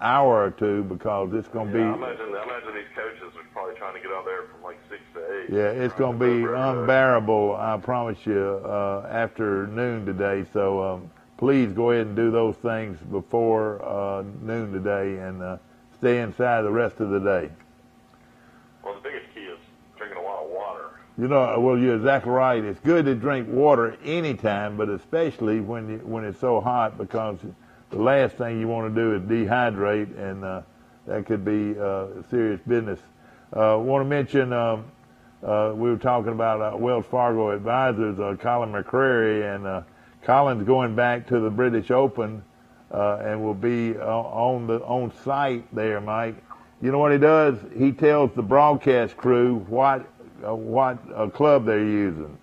hour or two because it's going to be. I imagine these coaches are probably trying to get out there from like 6 to 8. Yeah, it's going to be unbearable, I promise you, after noon today. So please go ahead and do those things before noon today and stay inside the rest of the day. Well, the biggest key is drinking a lot of water. You know, well, you're exactly right. It's good to drink water anytime, but especially when it's so hot, because the last thing you want to do is dehydrate, and that could be serious business. Want to mention we were talking about Wells Fargo advisors, Colin McCrary, and Colin's going back to the British Open and will be on site there, Mike. You know what he does? He tells the broadcast crew what club they're using.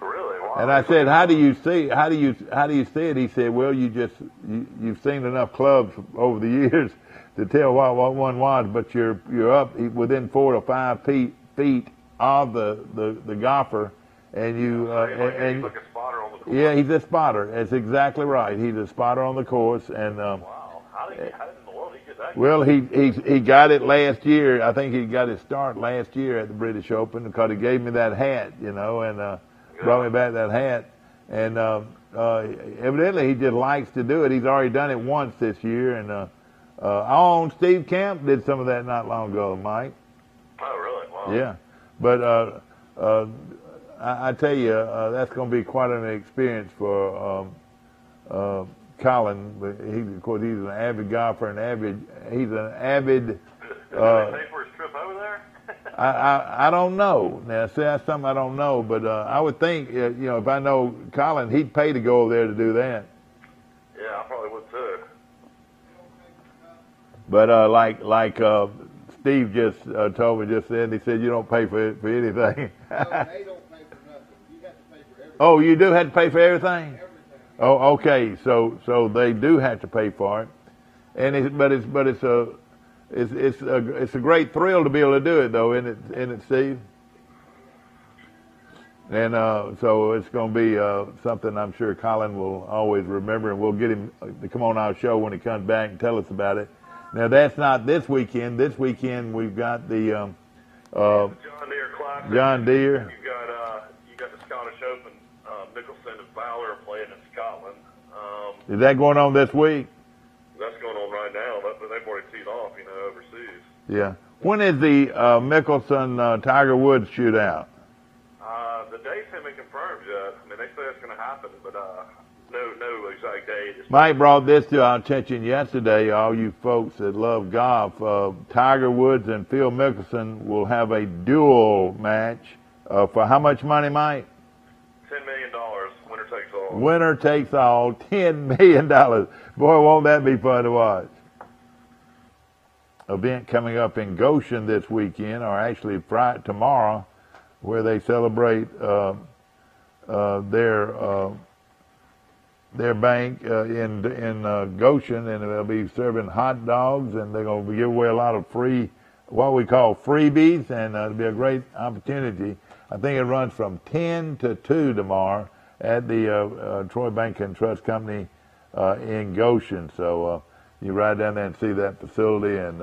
Really? Wow. And I said, how do you see it? He said, well, you've seen enough clubs over the years to tell what one was, but you're up within 4 to 5 feet of the golfer, and you he's like a spotter on the course. Yeah, he's a spotter. That's exactly right. He's a spotter on the course, and wow. How did in the world he get that? Well, he got it last year. I think he got his start last year at the British Open because he gave me that hat, you know, and brought me back that hat. And evidently he just likes to do it. He's already done it once this year. And Steve Camp did some of that not long ago, Mike. Oh, really? Wow. Yeah. But I tell you, that's going to be quite an experience for Colin. Of course, he's an avid golfer and he's an avid. Did they pay for his trip over there? I don't know. Now, see, that's something I don't know, but I would think, you know, if I know Colin, he'd pay to go over there to do that. Yeah, I probably would too. But like Steve just told me just then, he said you don't pay for anything. No, they don't pay for nothing. You have to pay for everything. Oh, you do have to pay for everything? Everything. Oh, okay. So they do have to pay for it, and it's a great thrill to be able to do it, though, isn't it, Steve? And so it's going to be something I'm sure Colin will always remember, and we'll get him to come on our show when he comes back and tell us about it. Now, that's not this weekend. This weekend we've got the John Deere Classic. John Deere. You got the Scottish Open. Mickelson and Fowler are playing in Scotland. Is that going on this week? That's going on right now. They've already teed off, you know, overseas. Yeah. When is the Mickelson Tiger Woods shootout? The dates haven't been confirmed yet. I mean, they say it's going to happen, but no exact date. Mike brought this to our attention yesterday. All you folks that love golf, Tiger Woods and Phil Mickelson will have a duel match for how much money, Mike? $10 million. Winner takes all. Winner takes all. $10 million. Boy, won't that be fun to watch. Event coming up in Goshen this weekend, or actually tomorrow, where they celebrate their bank in Goshen, and they'll be serving hot dogs, and they're going to give away a lot of free, what we call freebies, and it'll be a great opportunity. I think it runs from 10 to 2 tomorrow at the Troy Bank and Trust Company in Goshen. So you ride down there and see that facility, and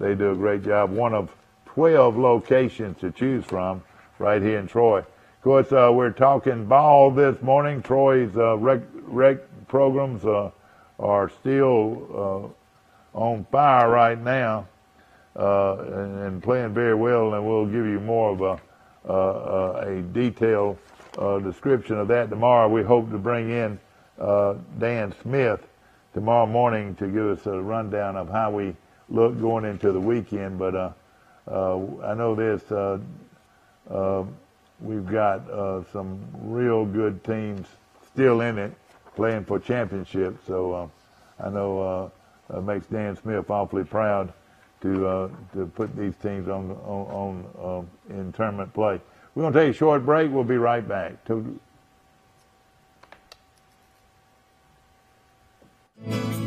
they do a great job. One of 12 locations to choose from right here in Troy. Of course, we're talking ball this morning. Troy's rec programs are still on fire right now and playing very well, and we'll give you more of a detailed description of that tomorrow. We hope to bring in Dan Smith tomorrow morning to give us a rundown of how we look going into the weekend. But I know this. We've got some real good teams still in it, playing for championships. So I know it makes Dan Smith awfully proud to put these teams on in tournament play. We're going to take a short break. We'll be right back.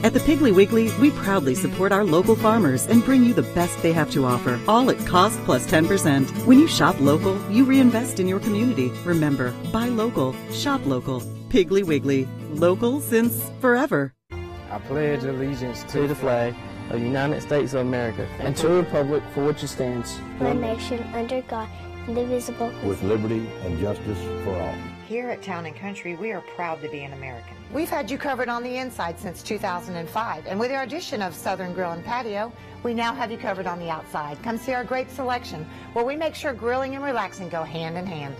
At the Piggly Wiggly, we proudly support our local farmers and bring you the best they have to offer, all at cost plus 10%. When you shop local, you reinvest in your community. Remember, buy local, shop local. Piggly Wiggly, local since forever. I pledge allegiance to the flag of the United States of America and to the republic for which it stands, one nation under God, indivisible, with liberty and justice for all. Here at Town & Country, we are proud to be an American. We've had you covered on the inside since 2005, and with our addition of Southern Grill and Patio, we now have you covered on the outside. Come see our great selection, where we make sure grilling and relaxing go hand in hand.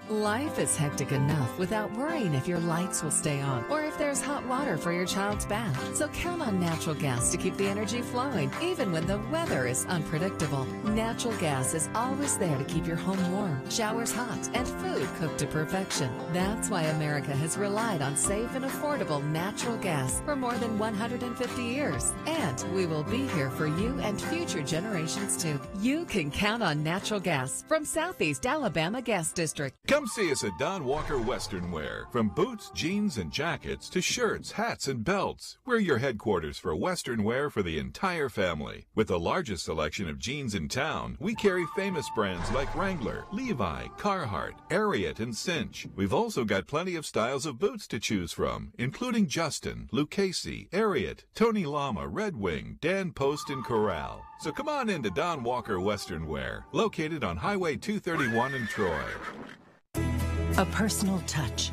Life is hectic enough without worrying if your lights will stay on or if there's hot water for your child's bath. So count on natural gas to keep the energy flowing, even when the weather is unpredictable. Natural gas is always there to keep your home warm, showers hot, and food cooked to perfection. That's why America has relied on safe and affordable natural gas for more than 150 years. And we will be here for you and future generations too. You can count on natural gas from Southeast Alabama Gas District. Come see us at Don Walker Western Wear. From boots, jeans, and jackets to shirts, hats, and belts, we're your headquarters for Western wear for the entire family. With the largest selection of jeans in town, we carry famous brands like Wrangler, Levi, Carhartt, Ariat, and Cinch. We've also got plenty of styles of boots to choose from, including Justin, Lucchese, Ariat, Tony Lama, Red Wing, Dan Post, and Corral. So come on into Don Walker Western Wear, located on Highway 231 in Troy. A personal touch,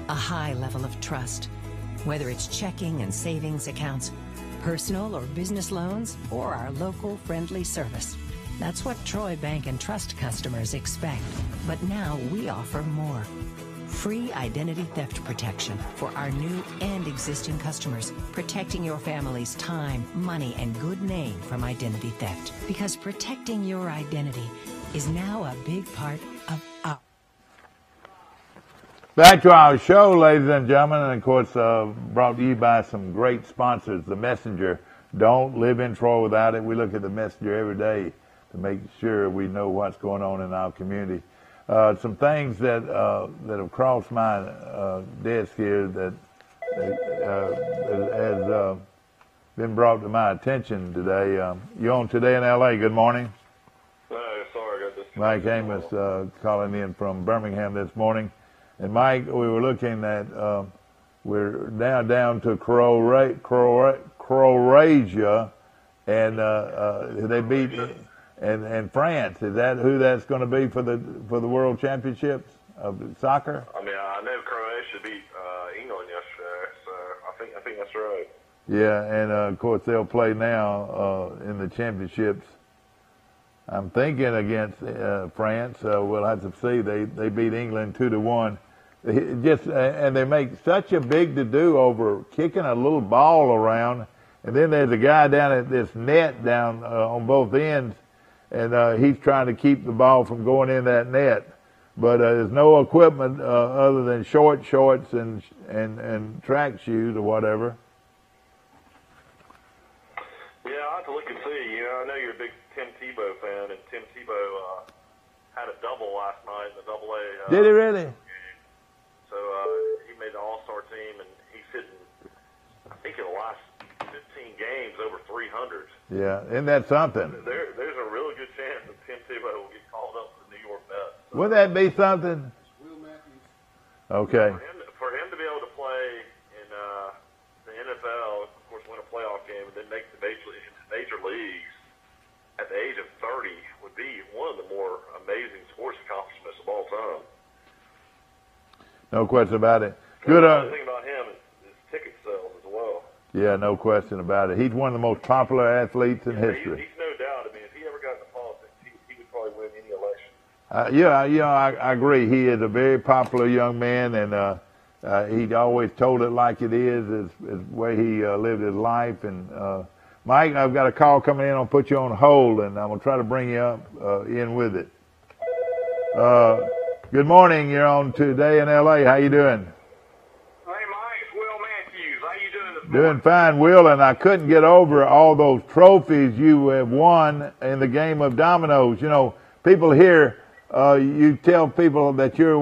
a high level of trust. Whether it's checking and savings accounts, personal or business loans, or our local friendly service. That's what Troy Bank and Trust customers expect. But now we offer more. Free identity theft protection for our new and existing customers, protecting your family's time, money, and good name from identity theft. Because protecting your identity is now a big part of our... Back to our show, ladies and gentlemen, and of course, brought to you by some great sponsors. The Messenger. Don't live in Troy without it. We look at the Messenger every day to make sure we know what's going on in our community. Some things that have crossed my desk here that has been brought to my attention today. You're on Today in L.A. Good morning. Sorry, I got this. Mike Amos calling in from Birmingham this morning. And Mike, we were looking at, we're now down to Croatia, and they beat and France. Is that who that's going to be for the World Championships of soccer? I mean, I know Croatia beat England yesterday, so I think that's right. Yeah, and of course they'll play now in the championships. I'm thinking against France. We'll have to see. They beat England 2-1. And they make such a big to-do over kicking a little ball around, and then there's a guy down at this net down on both ends, and he's trying to keep the ball from going in that net. But there's no equipment other than shorts and track shoes or whatever. Yeah, I'll have to look and see. You know, I know you're a big Tim Tebow fan, and Tim Tebow had a double last night in the AA. Did he really? So he made the All-Star team, and he's hitting, I think, in the last 15 games over 300. Yeah, isn't that something? There's a really good chance that Tim Tebow will get called up for the New York Mets. So, would that be something? Will Matthews. Okay. For him to be able to play in the NFL, of course, win a playoff game, and then make the major leagues at the age of 30 would be one of the more amazing sports accomplishments of all time. No question about it. Good. The thing about him is ticket sales as well. Yeah, no question about it. He's one of the most popular athletes in history. He's no doubt. I mean, if he ever got into politics, he would probably win any election. I agree. He is a very popular young man, and he always told it like it is the way he lived his life. And Mike, I've got a call coming in. I'll put you on hold, and I'm going to try to bring you up in with it. Good morning. You're on Today in L.A. How you doing? Hey, Mike, it's Will Matthews. How you doing this morning? Doing fine, Will, and I couldn't get over all those trophies you have won in the game of dominoes. You know, people here, you tell people that you're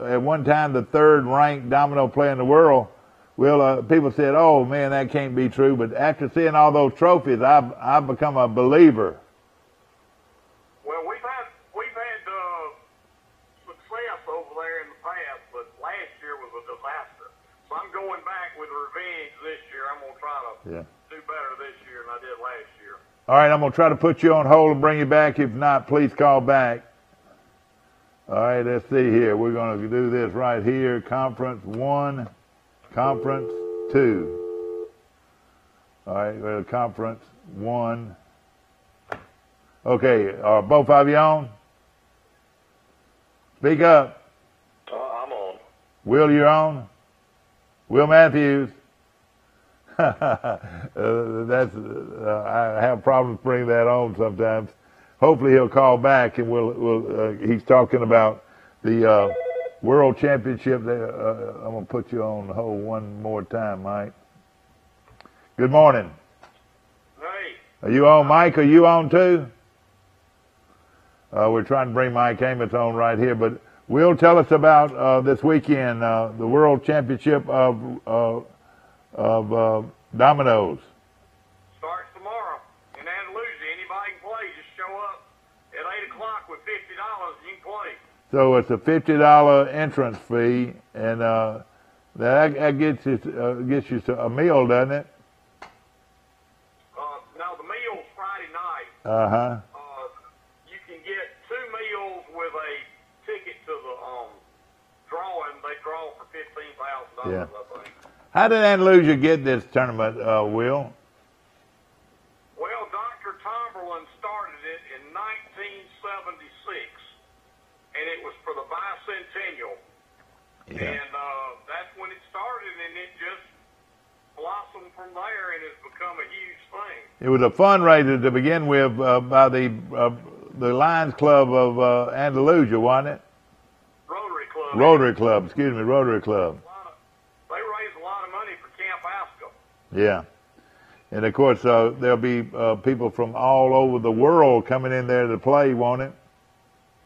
at one time, the third-ranked domino player in the world. Well, people said, oh, man, that can't be true. But after seeing all those trophies, I've become a believer. Well, we've had success over there in going back with revenge this year. I'm going to try to do better this year than I did last year. All right, I'm going to try to put you on hold and bring you back. If not, please call back. All right, let's see here. We're going to do this right here. Conference 1, Conference 2. All right, well, Conference 1. Okay, are both of you on? Speak up. I'm on. Will, you're on? Will Matthews. I have problems bringing that on sometimes. Hopefully he'll call back, and he's talking about the World Championship. I'm going to put you on hold one more time, Mike. Good morning. Hey. Are you on, Mike? Are you on too? We're trying to bring Mike Amos on right here, but Will, tell us about this weekend, the World Championship of dominoes. Starts tomorrow in Andalusia. Anybody can play. Just show up at 8 o'clock with $50 and you can play. So it's a $50 entrance fee, and that gets you a meal, doesn't it? Now the meal's Friday night. Uh-huh. You can get 2 meals with a ticket to the drawing. They draw for $15,000, Yeah. I think. How did Andalusia get this tournament, Will? Well, Dr. Tomberlin started it in 1976, and it was for the bicentennial. Yeah. And that's when it started, and it just blossomed from there, and it's become a huge thing. It was a fundraiser to begin with by the Lions Club of Andalusia, wasn't it? Rotary Club. Rotary Club, excuse me, Rotary Club. They raised a lot of money for Camp Haskell. Yeah. And, of course, there'll be people from all over the world coming in there to play, won't it?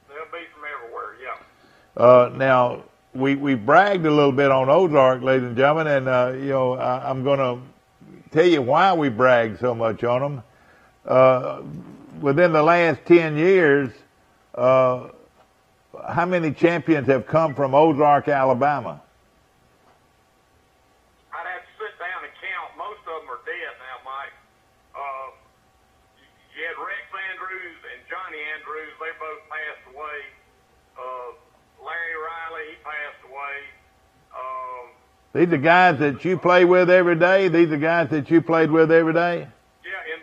They'll be from everywhere, yeah. Now, we bragged a little bit on Ozark, ladies and gentlemen, and, I'm going to tell you why we bragged so much on them. Within the last 10 years, how many champions have come from Ozark, Alabama? I'd have to sit down and count. Most of them are dead now, Mike. You had Rex Andrews and Johnny Andrews. They both passed away. Larry Riley, he passed away. These are guys that you play with every day? These are guys that you played with every day? Yeah, in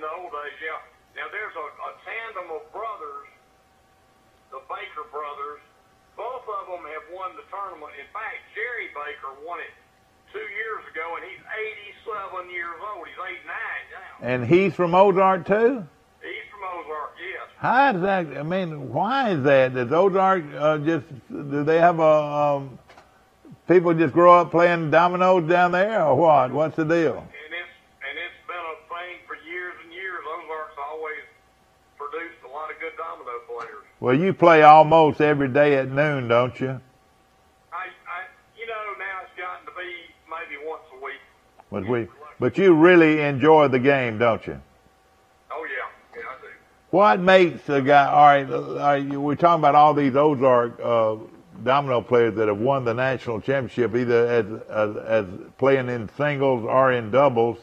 the old days, yeah. Now, there's a tandem of brothers, the Baker brothers. Both of them have won the tournament. In fact, Jerry Baker won it 2 years ago, and he's 87 years old. He's 89 now. And he's from Ozark, too? He's from Ozark, yes. How is that? I mean, why is that? Does Ozark do they have people just grow up playing dominoes down there, or what? What's the deal? And it's been a thing for years and years. Ozark's always produced a lot of good domino players. Well, you play almost every day at noon, don't you? Now it's gotten to be maybe once a week. But you really enjoy the game, don't you? Oh, yeah. Yeah, I do. What makes a guy, all right, we're talking about all these Ozark domino players that have won the national championship, either as playing in singles or in doubles.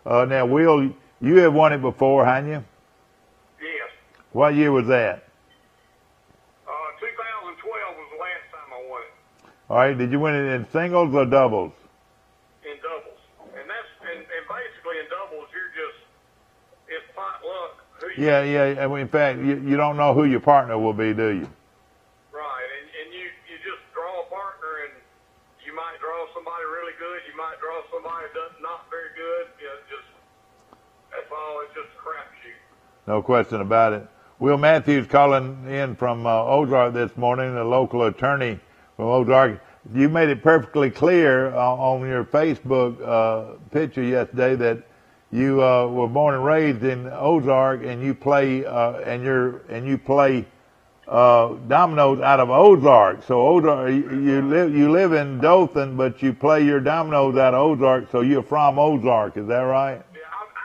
Now, Will, you have won it before, haven't you? Yes. What year was that? 2012 was the last time I won it. All right, did you win it in singles or doubles? In doubles. And basically in doubles, it's pot luck. Yeah. In fact, you don't know who your partner will be, do you? Right, and you just draw a partner, and you might draw somebody really good, you might draw somebody that's not very good. That's all. It's just a crapshoot. No question about it. Will Matthews calling in from Ozark this morning, a local attorney from Ozark. You made it perfectly clear on your Facebook picture yesterday that you were born and raised in Ozark, and you play dominoes out of Ozark. So Ozark, you live in Dothan, but you play your dominoes out of Ozark. So you're from Ozark, is that right? Yeah,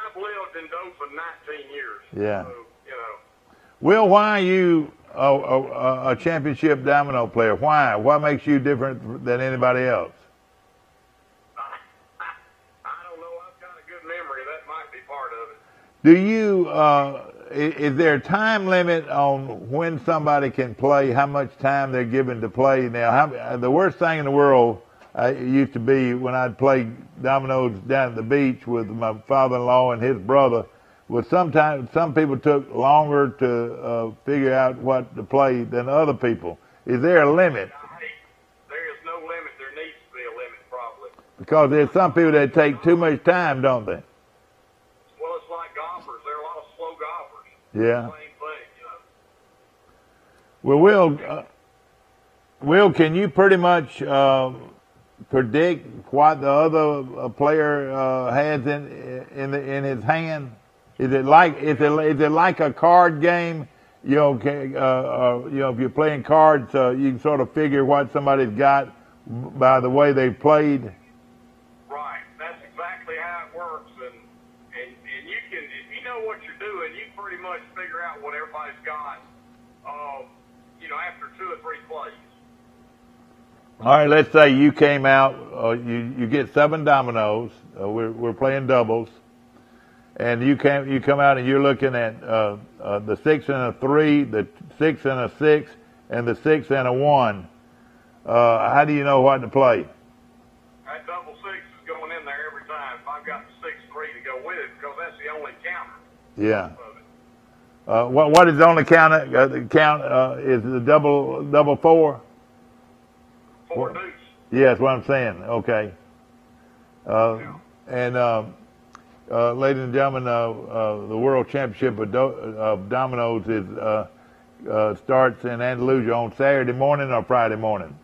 I've lived in Dothan 19 years. Yeah. So, Will, why are you a championship domino player? Why? What makes you different than anybody else? Do you, is there a time limit on when somebody can play, how much time they're given to play? Now, the worst thing in the world used to be when I'd play dominoes down at the beach with my father-in-law and his brother, was sometimes some people took longer to figure out what to play than other people. Is there a limit? There is no limit. There needs to be a limit, probably. Because there's some people that take too much time, don't they? Well, it's like golfers. There are a lot of slow golfers. Yeah. Same thing, Well, Will, can you pretty much predict what the other player has in his hand? Is it like a card game? You know, if you're playing cards, you can sort of figure what somebody's got by the way they played. Right. That's exactly how it works, and you can, if you know what you're doing, you pretty much figure out what everybody's got. After 2 or 3 plays. All right, let's say you came out, you get 7 dominoes. We're playing doubles, and you come out and you're looking at the 6 and a 3, the 6 and a 6, and the 6 and a 1. How do you know what to play? That double 6 is going in there every time. If I've got the 6-3 to go with it, because that's the only counter. Yeah. What is the only count? Is the double 4? 4 deuce. Yeah, that's what I'm saying. Okay. And ladies and gentlemen, the World Championship of Dominoes starts in Andalusia on Saturday morning or Friday morning?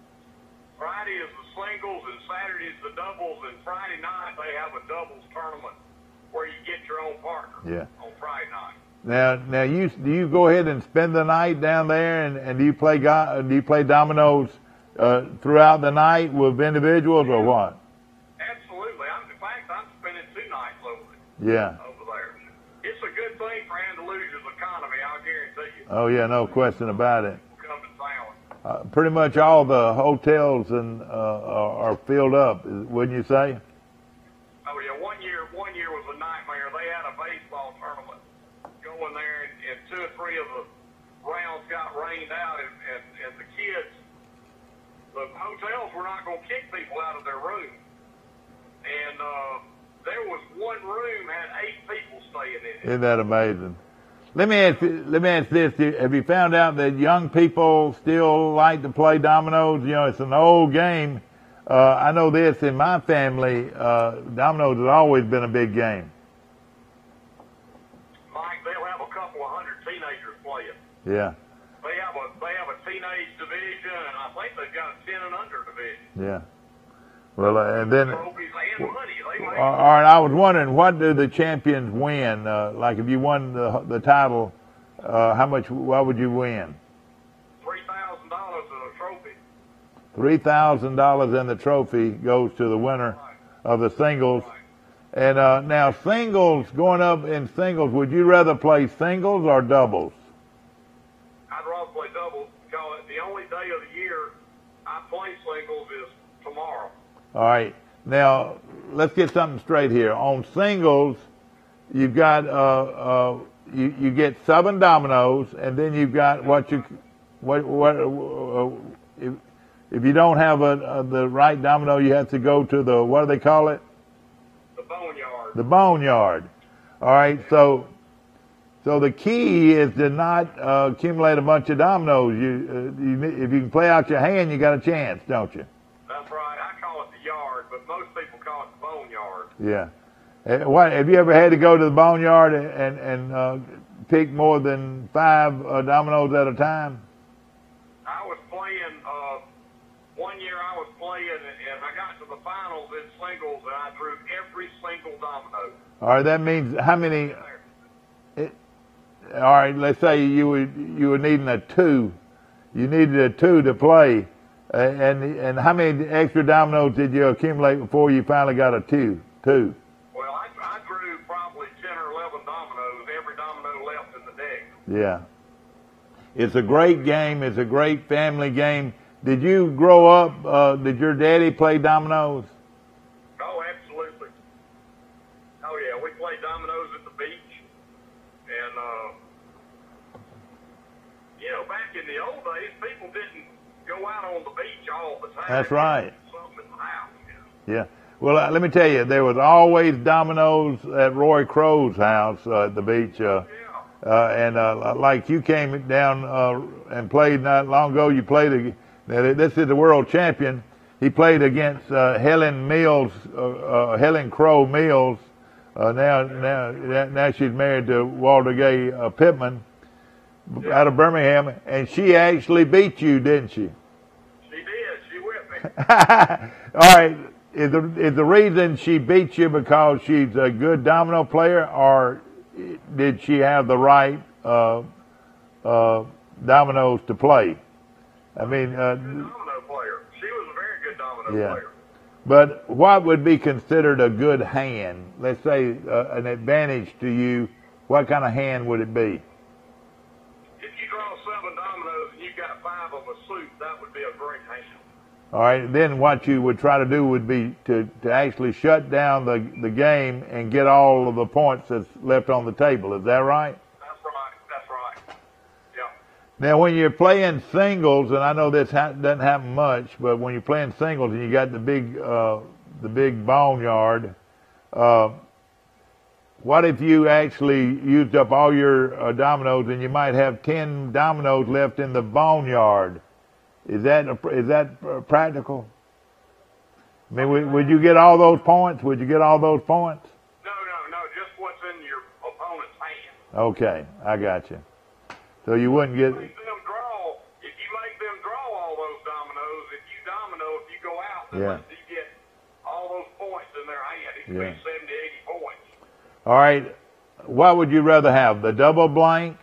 Friday is the singles and Saturday is the doubles, and Friday night they have a doubles tournament where you get your own partner. Yeah. On Friday night. Now, do you go ahead and spend the night down there, and do you play dominoes throughout the night with individuals or what? Absolutely. In fact, I'm spending 2 nights over there. It's a good thing for Andalusia's economy, I'll guarantee you. Oh yeah, no question about it. Come to town. Pretty much all the hotels are filled up, wouldn't you say? Oh yeah, one year was a nightmare. They had a baseball tournament going there, and 2 or 3 of the rounds got rained out, and the kids, the hotels were not going to kick people out of their room. And there was one room had 8 people staying in it. Isn't that amazing? Let me ask this: have you found out that young people still like to play dominoes? You know, it's an old game. I know this in my family. Dominoes has always been a big game. Mike, they'll have a couple of 100 teenagers playing. Yeah. They have a teenage division, and I think they've got a 10 and under division. Yeah. Well, and then. Trophies and money. All right, I was wondering, what do the champions win? Like if you won the title, what would you win? $3,000 in a trophy. $3,000 in the trophy goes to the winner of the singles. And now singles, going up in singles, would you rather play singles or doubles? I'd rather play doubles because the only day of the year I play singles is tomorrow. All right. Now, let's get something straight here. On singles, you've got you get 7 dominoes, and then you've got if you don't have the right domino, you have to go to the, what do they call it? The boneyard. The boneyard. All right. So the key is to not accumulate a bunch of dominoes. If you can play out your hand, you got a chance, don't you? That's right. I call it the yard, but most people call it the boneyard. Yeah. What, have you ever had to go to the boneyard and pick more than 5 dominoes at a time? I was playing, one year I was playing, and I got to the finals in singles, and I drew every single domino. All right, that means how many? All right, let's say you were needing a 2. You needed a 2 to play. And how many extra dominoes did you accumulate before you finally got a 2? Well, I drew probably 10 or 11 dominoes, every domino left in the deck. Yeah. It's a great game. It's a great family game. Did you grow up, did your daddy play dominoes? Oh, absolutely. Oh, yeah, we played dominoes at the beach. you know, back in the old days, people didn't go out on the beach all the time. That's right. Something in the house, Yeah. Well, let me tell you, there was always dominoes at Roy Crow's house at the beach. Like you came down and played not long ago, you played. This is the world champion. He played against Helen Crow Mills. Now she's married to Walter Gay Pittman out of Birmingham, and she actually beat you, didn't she? She did. She whipped me. All right. Is the reason she beat you because she's a good domino player, or did she have the right dominoes to play? I mean, domino player. She was a very good domino player. But what would be considered a good hand? Let's say an advantage to you. What kind of hand would it be? If you draw 7 dominoes and you got 5 of a suit, that would be a great hand. All right, then what you would try to do would be to actually shut down the game and get all of the points that's left on the table. Is that right? That's right. Yeah. Now, when you're playing singles, and I know this doesn't happen much, but when you're playing singles and you got the big boneyard, what if you actually used up all your dominoes and you might have 10 dominoes left in the boneyard? Is that practical? I mean, would you get all those points? Would you get all those points? No. Just what's in your opponent's hand. Okay, I got you. So you wouldn't get. If you make them draw all those dominoes, if you go out, then you get all those points in their hand. It could be 70, 80 points. All right. What would you rather have? The double blank?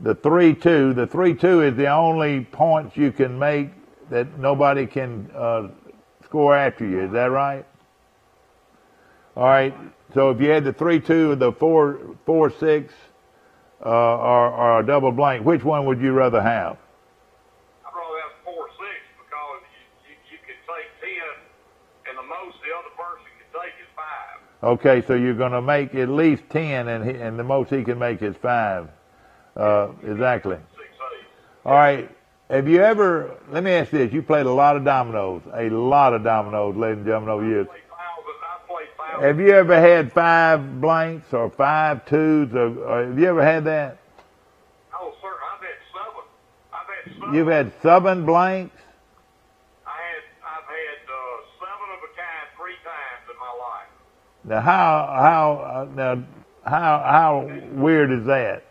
The 3-2. The 3-2 is the only points you can make that nobody can score after you. Is that right? All right. So if you had the 3-2 or the 4-6 or a double blank, which one would you rather have? I'd rather have 4-6 because you could take 10, and the most the other person can take is 5. Okay, so you're going to make at least 10, and the most he can make is 5. Exactly. All right. Have you ever, let me ask this, you played a lot of dominoes, ladies and gentlemen, over years. Have you ever had 5 blanks or 5 twos, or have you ever had that? Oh, sir, I've had 7. You've had 7 blanks? I've had 7 of a kind 3 times in my life. Now, how weird is that?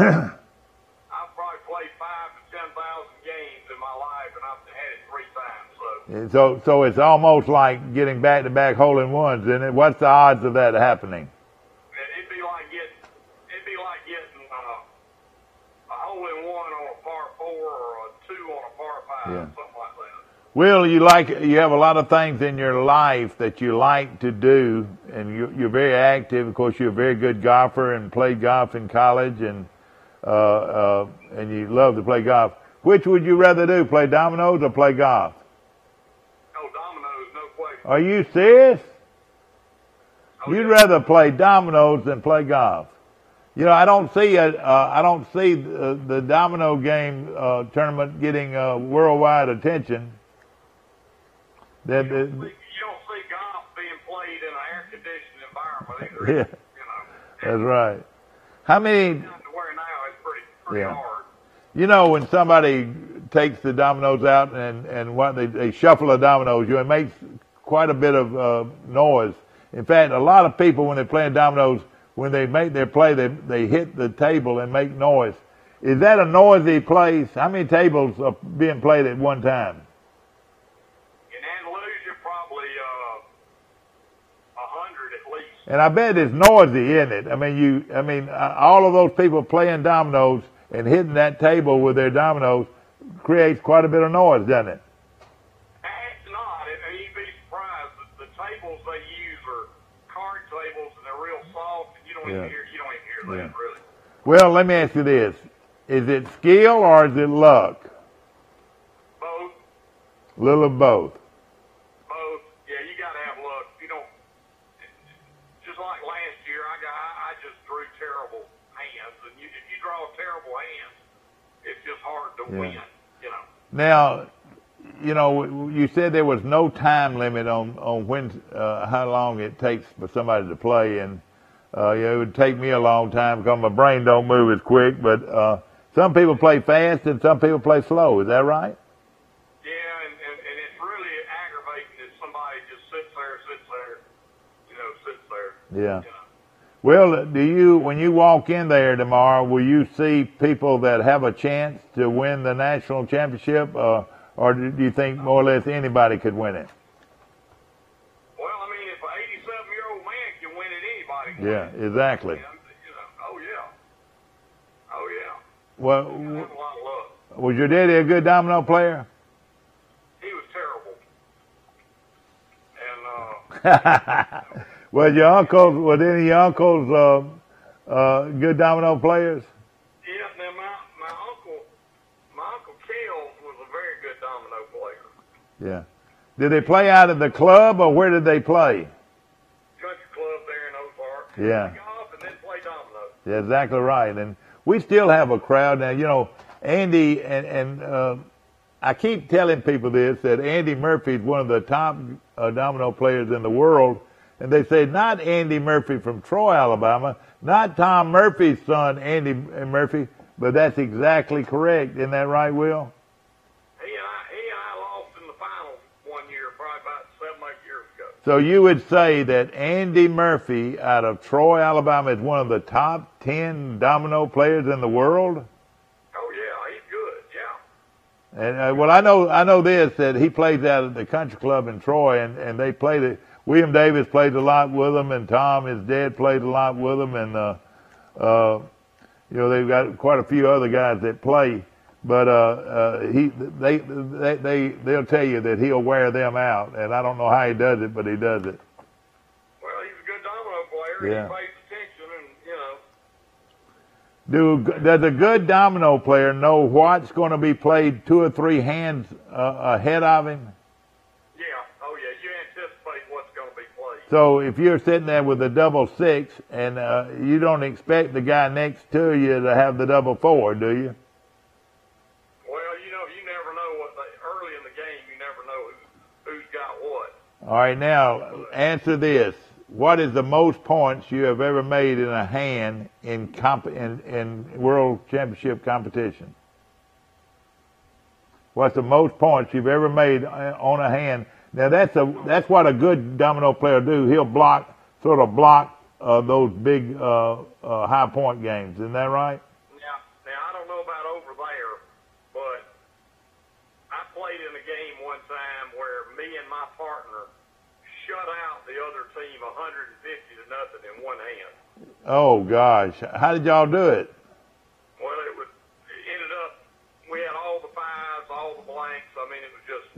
I've probably played 5,000 to 10,000 games in my life, and I've had it 3 times. So it's almost like getting back-to-back hole-in-ones, isn't it? What's the odds of that happening? It'd be like getting a hole-in-one on a par 4 or a 2 on a par 5, something like that. Will, you have a lot of things in your life that you like to do, and you're very active. Of course, you're a very good golfer and played golf in college, and you love to play golf. Which would you rather do, play dominoes or play golf? Oh, dominoes, no question. Are you serious? You'd rather play dominoes than play golf. You know, I don't see the domino game tournament getting worldwide attention. You don't see golf being played in an air-conditioned environment either. Yeah, that's right. How many? Where now is pretty hard. You know, when somebody takes the dominoes out and what they shuffle the dominoes, it makes quite a bit of noise. In fact, a lot of people when they're playing dominoes, when they make their play, they hit the table and make noise. Is that a noisy place? How many tables are being played at one time? In Andalusia, probably 100 at least. And I bet it's noisy, isn't it? I mean, all of those people playing dominoes and hitting that table with their dominoes creates quite a bit of noise, doesn't it? It's not. You'd be surprised. The tables they use are card tables, and they're real soft, and you don't even hear that, really. Well, let me ask you this. Is it skill or is it luck? Both. A little of both. Both. Yeah, you got to have luck. You don't. Just Now, you know, you said there was no time limit on when how long it takes for somebody to play, and it would take me a long time because my brain don't move as quick. But some people play fast and some people play slow. Is that right? Yeah, and it's really aggravating if somebody just sits there, Yeah. Well, when you walk in there tomorrow, will you see people that have a chance to win the national championship, or do you think more or less anybody could win it? Well, I mean, if an 87-year-old man can win it, anybody can Yeah, win it. exactly. You know, oh yeah. Well, You have a lot of luck. was your daddy a good domino player? He was terrible. And Was any of your uncles good domino players? yeah, now my uncle Kale was a very good domino player. Yeah. Did they play out of the club, or where did they play? Country club there in Ozark. Yeah. Play golf and then play dominoes. Yeah, exactly right. And we still have a crowd now. You know, Andy and I keep telling people this, that Andy Murphy is one of the top domino players in the world. And they say not Andy Murphy from Troy, Alabama, not Tom Murphy's son, Andy Murphy, but that's exactly correct. Isn't that right, Will? He and I lost in the finals one year, probably about 7 or 8 years ago. So you would say that Andy Murphy out of Troy, Alabama is one of the top 10 domino players in the world? Oh yeah, he's good, yeah. And well, I know this, that he plays out at the country club in Troy, and they played it. William Davis played a lot with him, and Tom, his dad, played a lot with him, and you know, they've got quite a few other guys that play, but they'll tell you that he'll wear them out, and I don't know how he does it, but he does it. Well, he's a good domino player. Yeah. He pays attention, and you know. Does a good domino player know what's going to be played 2 or 3 hands ahead of him? So if you're sitting there with a double 6 and you don't expect the guy next to you to have the double 4, do you? Well, you know, you never know early in the game, you never know who's got what. All right, now answer this. What is the most points you have ever made in a hand in World Championship competition? What's the most points you've ever made on a hand? Now that's what a good domino player do. He'll block those big high point games. Isn't that right? Now I don't know about over there, but I played in a game one time where me and my partner shut out the other team 150-0 in one hand. Oh gosh, how did y'all do it? Well, it ended up we had all the 5s, all the blanks. I mean, it was just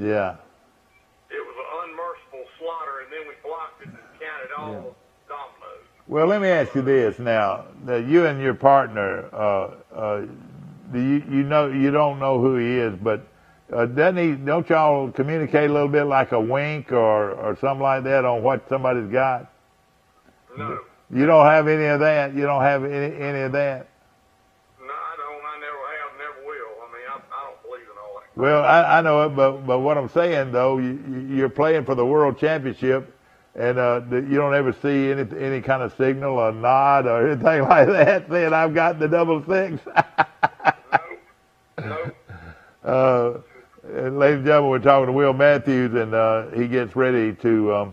It was an unmerciful slaughter, and then we blocked it and counted all the dominoes. Well, let me ask you this now: that you and your partner, you don't know who he is, but don't y'all communicate a little bit like a wink or something like that on what somebody's got? No. You don't have any of that. You don't have any of that. No, I don't. I never have, never will. I mean, I don't believe in all that. Well, I know it, but what I'm saying though, you're playing for the World Championship, and you don't ever see any kind of signal or nod or anything like that saying I've got the double 6. No. Ladies and gentlemen, we're talking to Will Matthews, and he gets ready to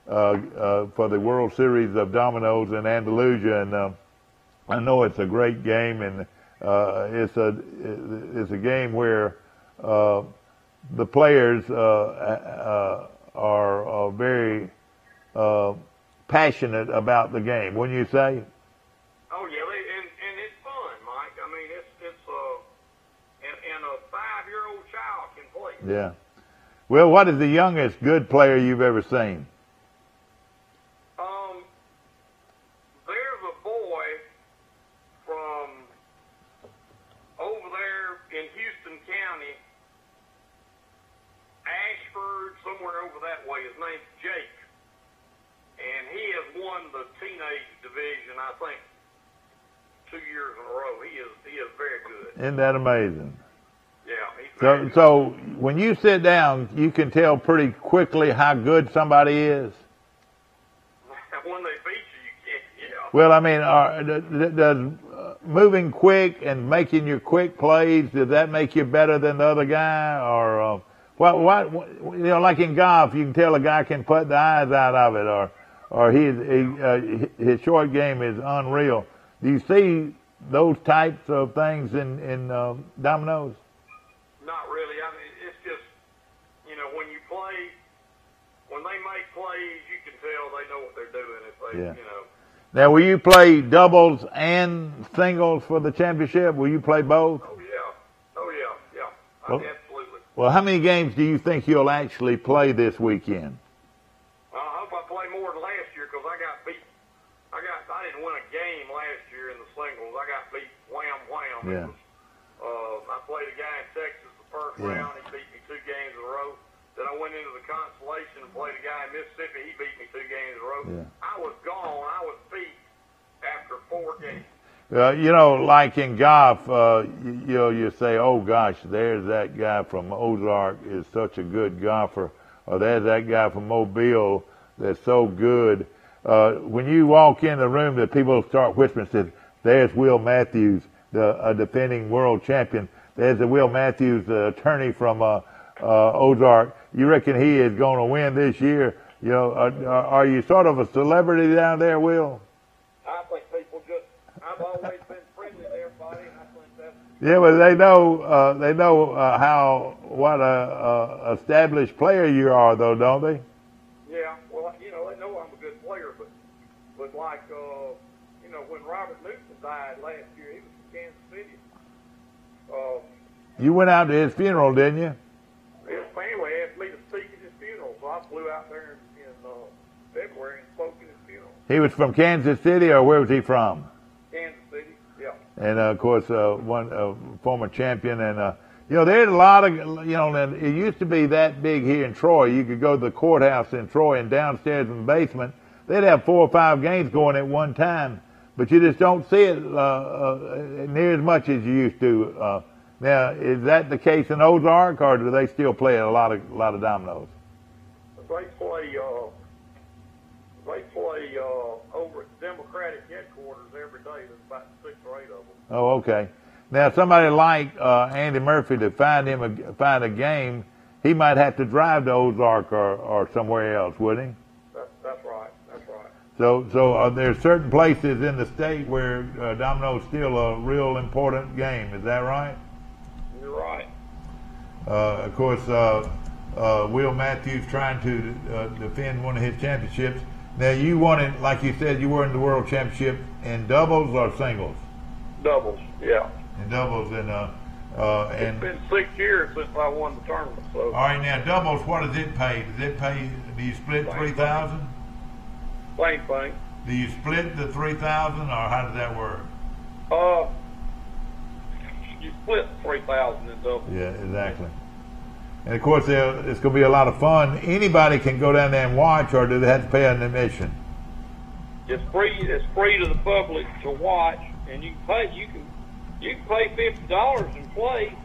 for the World Series of Dominoes in Andalusia, and I know it's a great game, and it's a game where the players are very passionate about the game, wouldn't you say? Oh yeah, and it's fun, Mike. I mean, it's and a 5-year-old child can play. Yeah. Well, what is the youngest good player you've ever seen? There's a boy from over there in Houston County, Ashford, somewhere over that way. His name's Jake, and he has won the teenage division, I think, 2 years in a row. He is very good. Isn't that amazing? Yeah, he's So when you sit down, you can tell pretty quickly how good somebody is. When they beat you can't. Yeah. Well, I mean, does moving quick and making your quick plays, does that make you better than the other guy? Or what you know, like in golf, you can tell a guy can put the eyes out of it, or his short game is unreal. Do you see those types of things in dominoes? Not really. I mean, it's just, you know, when you play, when they make plays, you can tell they know what they're doing. If they, you know. Now, will you play doubles and singles for the championship? Will you play both? Oh yeah. Absolutely. Well, how many games do you think you'll actually play this weekend? I hope I play more than last year because I got beat. I didn't win a game last year in the singles. I got beat wham. Yeah. I played a guy in Texas the first round. He beat me 2 games in a row. Then I went into the consolation and played a guy in Mississippi. He beat me 2 games in a row. Yeah. I was gone. I was beat after 4 games. You know, like in golf, you say, oh gosh, there's that guy from Ozark is such a good golfer, or there's that guy from Mobile that's so good. When you walk in the room, that people start whispering, says, there's Will Matthews, the defending world champion. There's the Will Matthews, the attorney from Ozark. You reckon he is going to win this year? You know, are you sort of a celebrity down there, Will? I think people just, I've always been friendly to everybody, and I think that's... Yeah, but they know what a established player you are, though, don't they? Yeah, well, you know, they know I'm a good player, but like, you know, when Robert Newton died last year, he was from Kansas City. You went out to his funeral, didn't you? His family asked me to speak at his funeral, so I flew out there in February and spoke at his funeral. He was from Kansas City, or where was he from? Kansas City, yeah. And of course, one former champion, and you know, there's a lot of, you know, and it used to be that big here in Troy. You could go to the courthouse in Troy, and downstairs in the basement, they'd have 4 or 5 games going at one time, but you just don't see it near as much as you used to. Now, is that the case in Ozark, or do they still play a lot of dominoes? They play over at Democratic headquarters every day. There's about 6 or 8 of them. Oh, okay. Now, somebody like Andy Murphy, to find a game, he might have to drive to Ozark or somewhere else, wouldn't he? That's right. So there certain places in the state where domino is still a real important game. Is that right? You're right. Of course, Will Matthews trying to defend one of his championships. Now, you won it, like you said, you were in the World Championship in doubles or singles? Doubles, yeah. In doubles, and it's been 6 years since I won the tournament. So. All right, now doubles, what does it pay? Do you split $3,000? Same thing. Do you split the $3,000, or how does that work? You split $3,000 in doubles. Yeah, exactly. And of course, it's going to be a lot of fun. Anybody can go down there and watch, or do they have to pay an admission? It's free. It's free to the public to watch, and you can pay. You can pay $50 and play,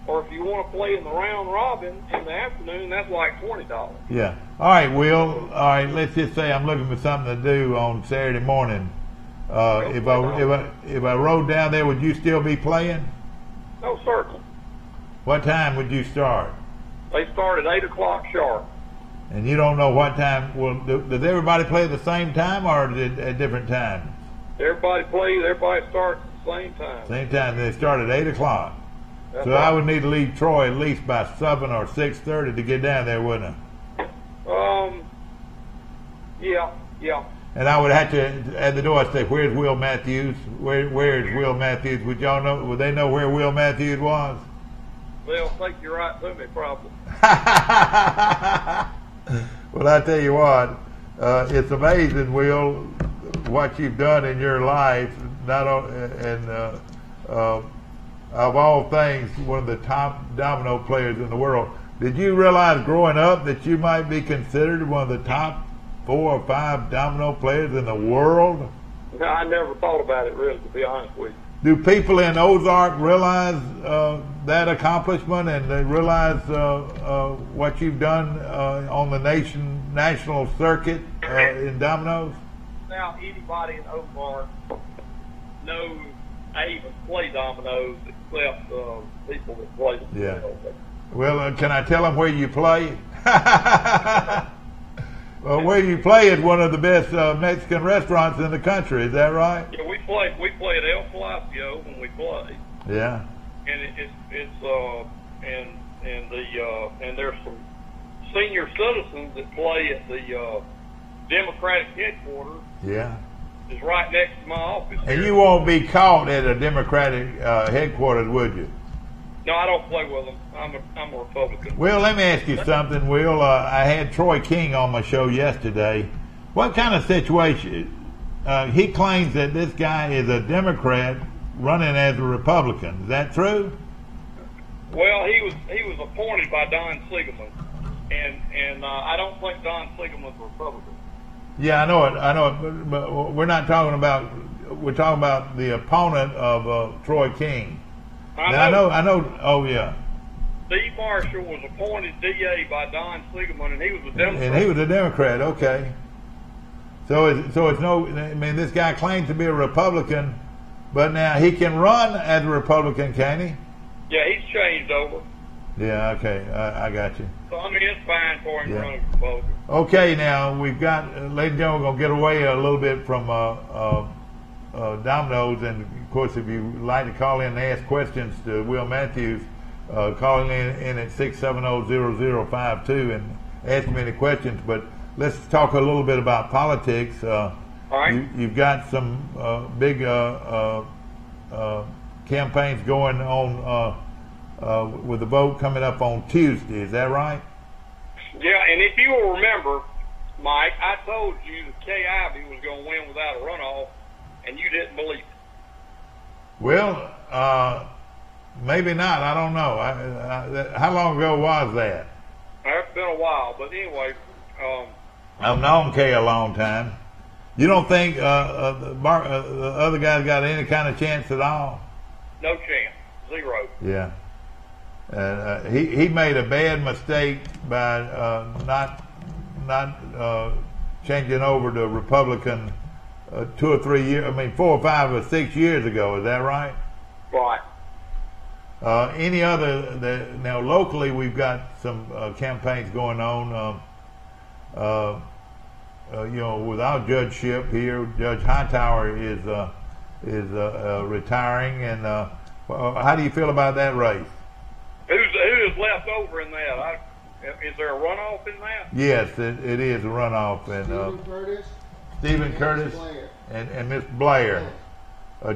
or if you want to play in the round robin in the afternoon, that's like $20. Yeah. All right, Will. All right. Let's just say I'm looking for something to do on Saturday morning. If I rode down there, would you still be playing? No, certainly. What time would you start? They start at 8 o'clock sharp. And you don't know what time. Well, does everybody play at the same time, or at different times? Everybody plays. Everybody starts at the same time. Same time. They start at 8 o'clock. So right. I would need to leave Troy at least by 7 or 6:30 to get down there, wouldn't I? Yeah. And I would have to, at the door, I'd say, "Where's Will Matthews? Where is Will Matthews?" Would y'all know? Would they know where Will Matthews was? They'll think you're right to me, probably. Well, I tell you what, it's amazing, Will, what you've done in your life. Of all things, one of the top domino players in the world. Did you realize growing up that you might be considered one of the top 4 or 5 domino players in the world? No, I never thought about it, really, to be honest with you. do people in Ozark realize that accomplishment, and they realize what you've done on the national circuit in dominoes? Now anybody in Ozark knows I even play dominoes except people that play them. Yeah. Well, can I tell them where you play? Well, where you play is one of the best Mexican restaurants in the country. Is that right? Yeah, we play at El Palacio when we play. Yeah. And and there's some senior citizens that play at the Democratic headquarters. Yeah. It's right next to my office. And you won't be caught at a Democratic headquarters, would you? No, I don't play with them. I'm a Republican. Well, let me ask you something, Will. I had Troy King on my show yesterday. What kind of situation? He claims that this guy is a Democrat running as a Republican. Is that true? Well, he was appointed by Don Siegelman, and I don't think Don Siegelman's a Republican. Yeah, I know it, but we're not talking about. We're talking about the opponent of Troy King. I know. Oh yeah. Steve Marshall was appointed DA by Don Siegelman, and he was a Democrat. And he was a Democrat. Okay. So it's no. I mean, this guy claims to be a Republican, but now he can run as a Republican, can he? Yeah, he's changed over. Yeah. Okay. I got you. So I mean, it's fine for him to run as a Republican. Okay. Now we've got, ladies and gentlemen, we're gonna get away a little bit from dominoes, and of course, if you like to call in and ask questions to Will Matthews, calling in at 670-0052 and ask me any questions. But let's talk a little bit about politics. All right. You've got some big campaigns going on with the vote coming up on Tuesday. Is that right? Yeah, and if you will remember, Mike, I told you that Kay Ivey was going to win without a runoff, and you didn't believe it. Well, maybe not. I don't know. How long ago was that? It's been a while, but anyway. I've known Kay a long time. You don't think the other guy's got any kind of chance at all? No chance. Zero. Yeah. He made a bad mistake by not changing over to Republican 2 or 3 years. I mean, 4 or 5 or 6 years ago. Is that right? Right. Any other? Now locally, we've got some campaigns going on. With our judgeship here, Judge Hightower is retiring, and how do you feel about that race? Who is left over in that? Is there a runoff in that? Yes, it is a runoff, and Stephen Curtis and Miss Blair,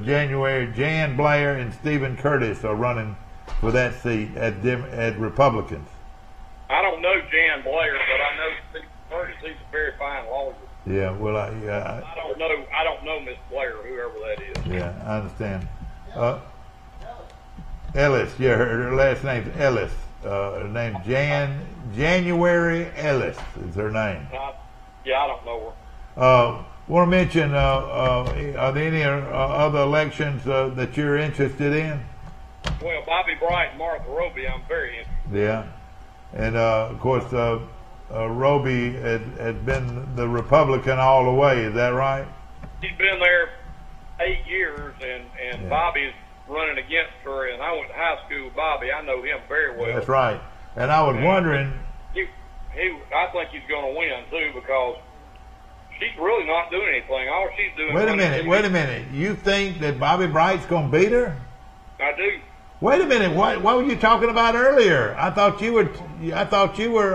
Jan Blair and Stephen Curtis are running for that seat as Republicans. I don't know Jan Blair, but I know Stephen Curtis. He's a very fine lawyer. Yeah, well, I don't know Miss Blair, whoever that is. Yeah, I understand. Ellis, yeah, her last name's Ellis. Her name's January Ellis is her name. I don't know her. Want to mention, are there any other elections that you're interested in? Well, Bobby Bright and Martha Roby, I'm very interested. Yeah, and of course, Roby has been the Republican all the way. Is that right? He's been there 8 years, and Bobby's running against her, and I went to high school with Bobby. I know him very well. That's right. And I was wondering. I think he's going to win too, because she's really not doing anything. All she's doing. Wait a minute. You think that Bobby Bright's going to beat her? I do. Wait a minute. What were you talking about earlier? I thought you were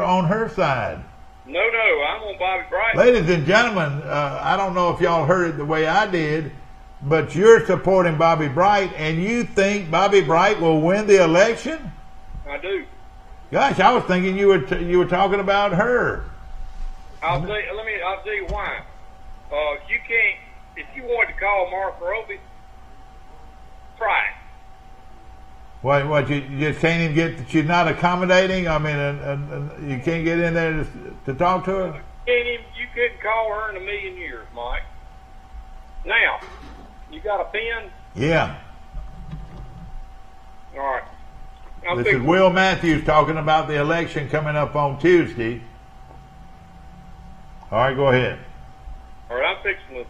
on her side. No, I'm on Bobby Bright. Ladies and gentlemen, I don't know if y'all heard it the way I did, but you're supporting Bobby Bright, and you think Bobby Bright will win the election? I do. Gosh, I was thinking you were talking about her. I'll tell you why. You can't. If you wanted to call Martha Roby, try it. What you just can't even get? She's not accommodating. I mean, you can't get in there to talk to her. You couldn't call her in a million years, Mike. Now, you got a pen? Yeah. All right. This is Will Matthews talking about the election coming up on Tuesday. All right, go ahead. All right, I'm fixing to,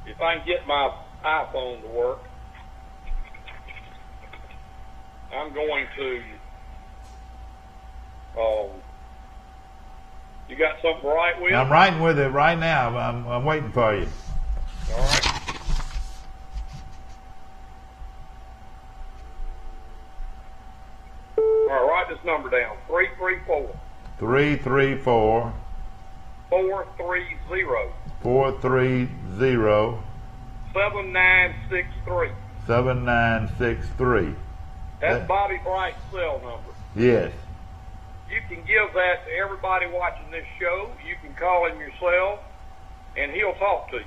if I can get my iPhone to work, I'm going to, you got something right, Will? I'm writing with it right now. I'm waiting for you. All right. All right, write this number down. 334. 334. 430. 430. 7963. 7963. That's Bobby Bright's cell number. Yes. You can give that to everybody watching this show. You can call him yourself, and he'll talk to you.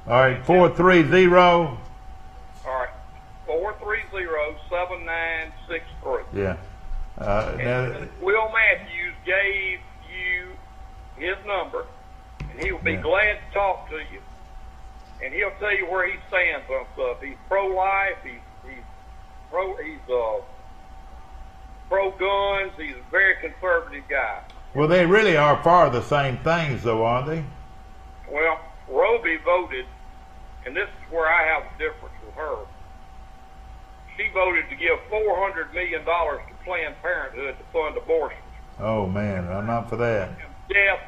All right, 430. All right, 430-7963. Yeah. And Will Matthews gave you his number, and he will be glad to talk to you. And he'll tell you where he stands on stuff. He's pro-life. He's pro-guns. He's a very conservative guy. Well, they really are for the same things, though, aren't they? Well, Roby voted, and this is where I have a difference with her. She voted to give $400 million to Planned Parenthood to fund abortions. Oh, man, I'm not for that.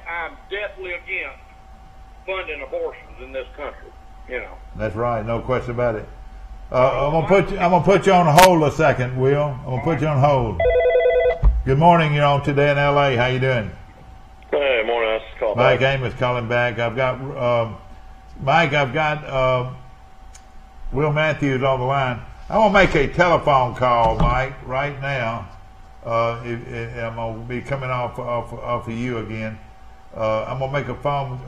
I'm definitely against funding abortions in this country. You know. That's right, no question about it. I'm gonna put you on hold a second, Will. I'm gonna put you on hold. Good morning, you're on Today in LA. How you doing? Hey, morning. I just called Mike back. Amos calling back. I've got Mike. I've got Will Matthews on the line. I want to make a telephone call, Mike, right now. I'm gonna be coming off of you again. I'm gonna make a phone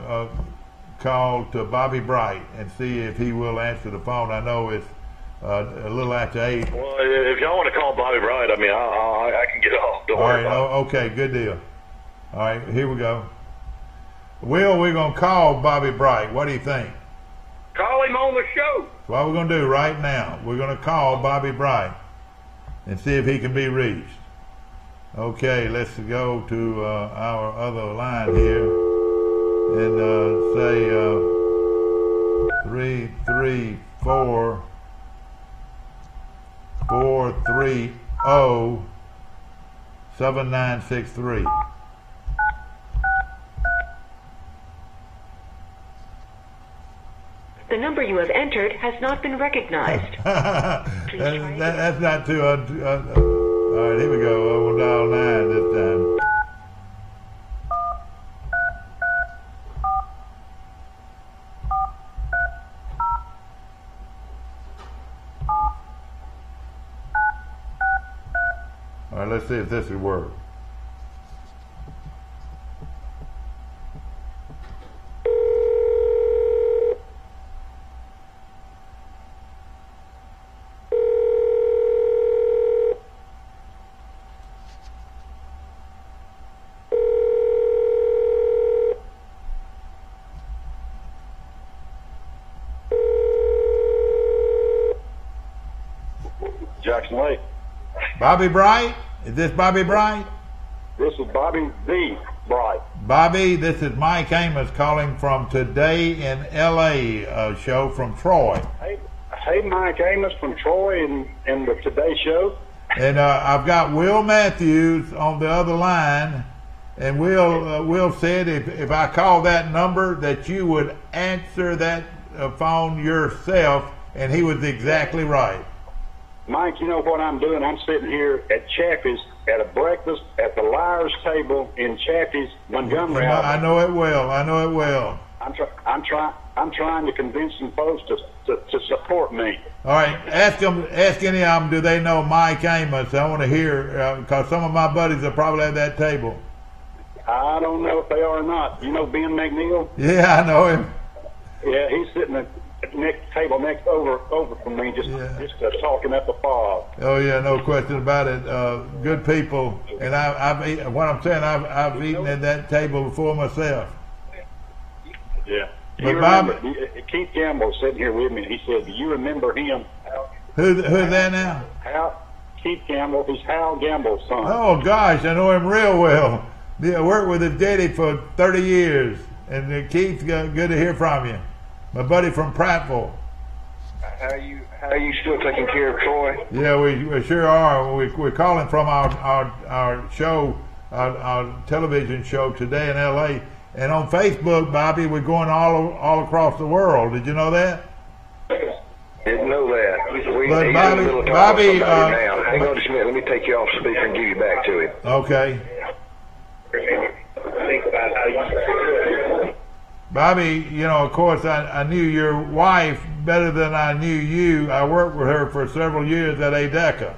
call to Bobby Bright and see if he will answer the phone. I know it's a little after 8. Well, if y'all want to call Bobby Bright, I mean, I can get off. Don't worry about it. Okay, good deal. All right, here we go. Will, we're going to call Bobby Bright. What do you think? Call him on the show. That's what we're going to do right now. We're going to call Bobby Bright and see if he can be reached. Okay, let's go to our other line here and say 334 430 7963. The number you have entered has not been recognized. That's not too. All right, here we go. We'll dial 9 this time. All right, let's see if this will work. Jackson Lake. Bobby Bright? Is this Bobby Bright? This is Bobby B. Bright. Bobby, this is Mike Amos calling from Today in LA, a show from Troy. Hey, Mike Amos from Troy and the Today Show. And I've got Will Matthews on the other line. And Will said if I call that number that you would answer that phone yourself, and he was exactly right. Mike, you know what I'm doing? I'm sitting here at Chaffee's at a breakfast at the Liars table in Chaffee's, Montgomery. I know it well. I know it well. I'm trying to convince some folks to support me. All right, ask any of them. Do they know Mike Amos? I want to hear because some of my buddies are probably at that table. I don't know if they are or not. You know Ben McNeil? Yeah, I know him. Yeah, he's sitting at the next table next over from me, just talking up the fog. Oh yeah, no question about it. Good people, and I've eaten, what I'm saying, I've eaten at that table before myself. Yeah. But Bob, Keith Campbell sitting here with me, and he said, "Do you remember him?" Who's that now? Keith Gamble. He's Hal Gamble's son. Oh gosh, I know him real well. I worked with his daddy for 30 years, and Keith, good to hear from you. My buddy from Prattville. How are you still taking care of Troy? Yeah, we sure are. We're calling from our show, our television show today in L.A. And on Facebook, Bobby, we're going all across the world. Did you know that? Didn't know that. But Bobby, now. Hang on just a minute. Let me take you off speaker and give you back to him. Okay. Bobby, you know, of course, I knew your wife better than I knew you. I worked with her for several years at ADECA.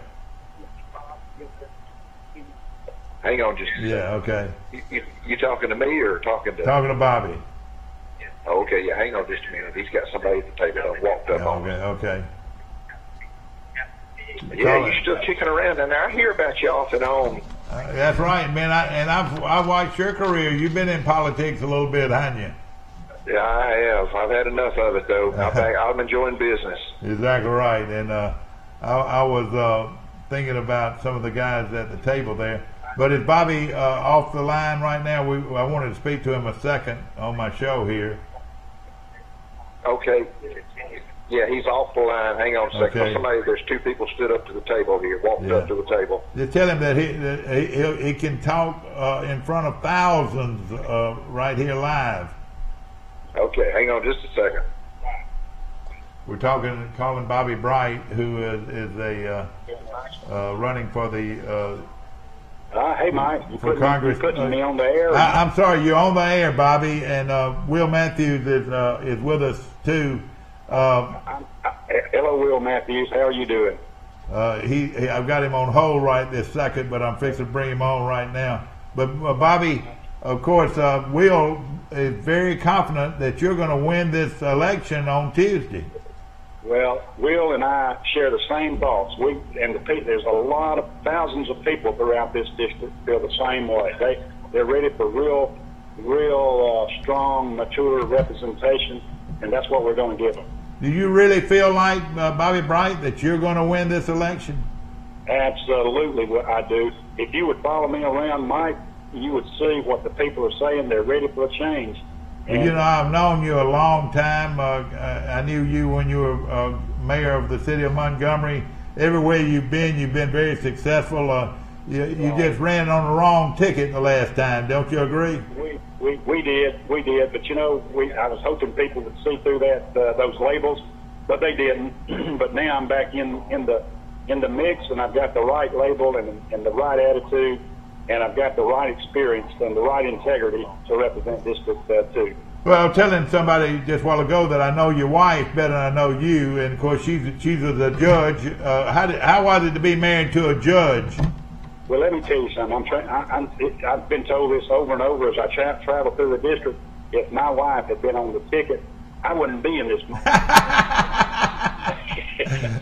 Hang on just a second. Yeah, okay. You talking to me or talking to... Talking to Bobby. Okay, yeah, hang on just a minute. He's got somebody at the table. I walked up on him. Okay. Yeah, you're still kicking around down there. I hear about you off and on. That's right, man. I've watched your career. You've been in politics a little bit, haven't you? Yeah, I have. I've had enough of it, though. I'm enjoying business. Exactly right. And I was thinking about some of the guys at the table there. But is Bobby off the line right now? I wanted to speak to him a second on my show here. Okay. Yeah, he's off the line. Hang on a second. Okay. There's two people stood up to the table here, walked up to the table. Just tell him that he can talk in front of thousands right here live. Okay, hang on just a second. We're calling Bobby Bright, who is running for the hey, Mike. For Congress. You're putting me on the air. I'm sorry, you're on the air, Bobby, and Will Matthews is with us too. Hello, Will Matthews. How are you doing? I've got him on hold right this second, but I'm fixing to bring him on right now. But Bobby, of course, Will is very confident that you're going to win this election on Tuesday. Well, Will and I share the same thoughts. There's a lot of thousands of people throughout this district feel the same way. They're ready for real strong, mature representation, and that's what we're going to give them. Do you really feel like, Bobby Bright, that you're going to win this election? Absolutely, I do. If you would follow me around, Mike, you would see what the people are saying. They're ready for a change. Well, you know, I've known you a long time. I knew you when you were mayor of the city of Montgomery. Everywhere you've been very successful. You just ran on the wrong ticket the last time. Don't you agree? We did. But you know, I was hoping people would see through those labels, but they didn't. But now I'm back in the mix, and I've got the right label and the right attitude. And I've got the right experience and the right integrity to represent District 2. Well, telling somebody just a while ago that I know your wife better than I know you, and of course she's a judge. How was it to be married to a judge? Well, let me tell you something. I've been told this over and over as I travel through the district. If my wife had been on the ticket, I wouldn't be in this.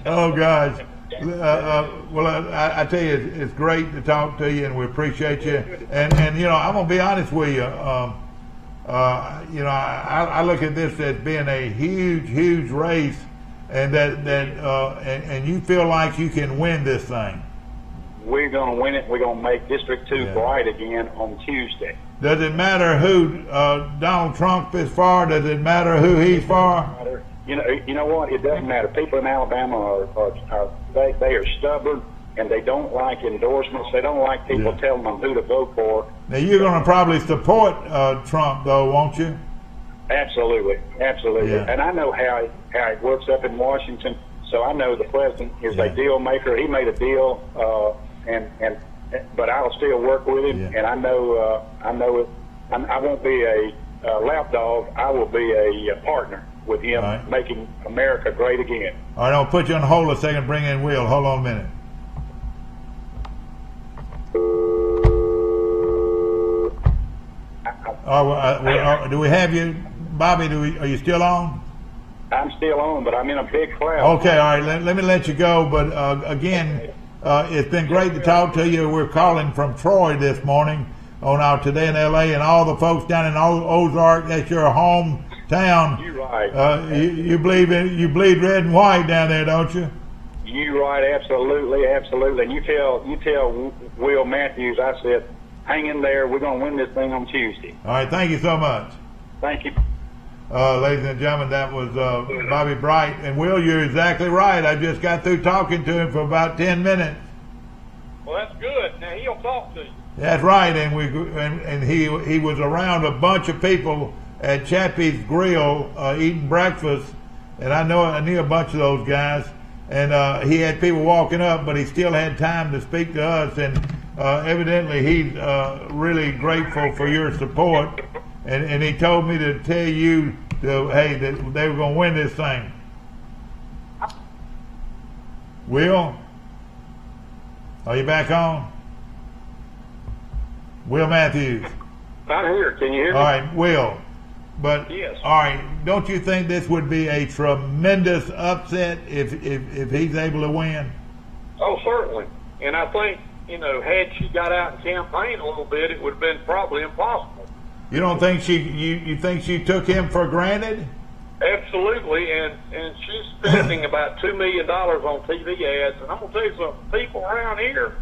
Oh gosh. Well, I tell you, it's great to talk to you, and we appreciate you. And you know, I'm gonna be honest with you. You know, I look at this as being a huge race, and and you feel like you can win this thing. We're gonna win it. We're gonna make District 2 bright again on Tuesday. Does it matter who Donald Trump is for? Does it matter who he's for? You know what? It doesn't matter. People in Alabama they are stubborn, and they don't like endorsements. They don't like people telling them who to vote for. Now you're going to probably support Trump, though, won't you? Absolutely. Yeah. And I know how it works up in Washington. So I know the president is a deal maker. He made a deal, but I'll still work with him. And I know it. I won't be a lapdog. I will be a partner with him, making America great again. All right, I'll put you on hold a second, bring in Will. Hold on a minute. Do we have you, Bobby? Are you still on? I'm still on, but I'm in a big cloud. Okay, all right, let me let you go. But again, it's been great to talk to you. We're calling from Troy this morning on our Today in L.A., and all the folks down in Ozark, that's your hometown. You're right. You bleed red and white down there, don't you? You right, absolutely, absolutely. And you tell Will Matthews, I said, hang in there. We're going to win this thing on Tuesday. All right, thank you so much. Thank you. Ladies and gentlemen, that was Bobby Bright. And Will, you're exactly right. I just got through talking to him for about 10 minutes. Well, that's good. Now he'll talk to you. That's right, and he was around a bunch of people at Chappie's Grill eating breakfast, and I knew a bunch of those guys, and he had people walking up, but he still had time to speak to us, and evidently he's really grateful for your support, and he told me to tell you that they were going to win this thing. Will, are you back on? Will Matthews. I'm here. Can you hear me? All right, Will. But yes. All right, don't you think this would be a tremendous upset if he's able to win? Oh, certainly. And I think, had she got out and campaigned a little bit, it would have been probably impossible. You don't think you think she took him for granted? Absolutely, and she's spending about $2 million on TV ads. And I'm going to tell you something, people around here,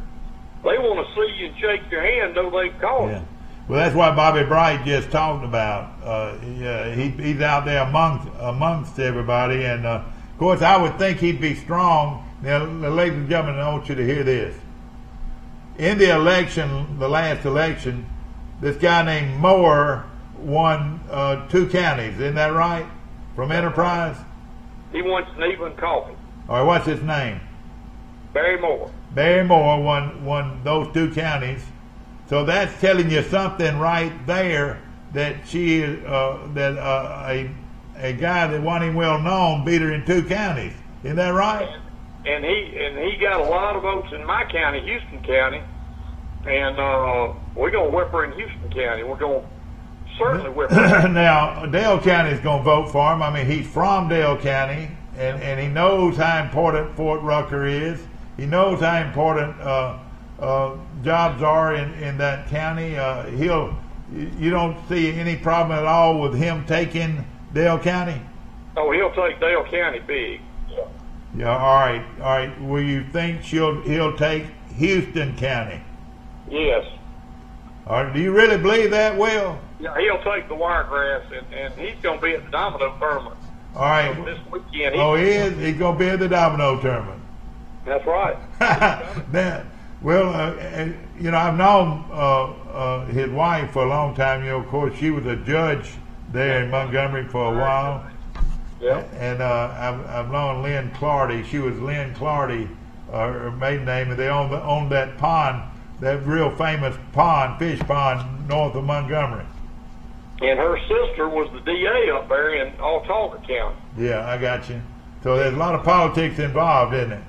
they want to see you and shake your hand, though they've called you. Well, that's what Bobby Bright just talked about. He's out there amongst everybody, and of course, I would think he'd be strong. Now, ladies and gentlemen, I want you to hear this. In the election, the last election, this guy named Moore won 2 counties. Isn't that right? From Enterprise. He won Sneevin Coffee. All right, what's his name? Barry Moore. Barry Moore won those 2 counties. So that's telling you something right there that a guy that wasn't even well known beat her in 2 counties. Isn't that right? And he got a lot of votes in my county, Houston County, and we're gonna whip her in Houston County. We're gonna certainly whip her. Now Dale County is gonna vote for him. I mean, he's from Dale County, and he knows how important Fort Rucker is. He knows how important jobs are in that county. You don't see any problem at all with him taking Dale County? Oh, he'll take Dale County big. Yeah, all right. Will you think he'll take Houston County? Yes. All right. Do you really believe that, Will? Yeah, he'll take the Wiregrass, and he's going to be at the Domino tournament. All right. So this weekend. He is? He's going to be at the Domino tournament. That's right. I've known his wife for a long time. Of course, she was a judge there in Montgomery for a while. Yeah. And I've known Lynn Clardy. She was Lynn Clardy, her maiden name, and they owned that pond, that real famous pond, fish pond, north of Montgomery. And her sister was the DA up there in Autauga County. Yeah, I got you. So there's a lot of politics involved, isn't it?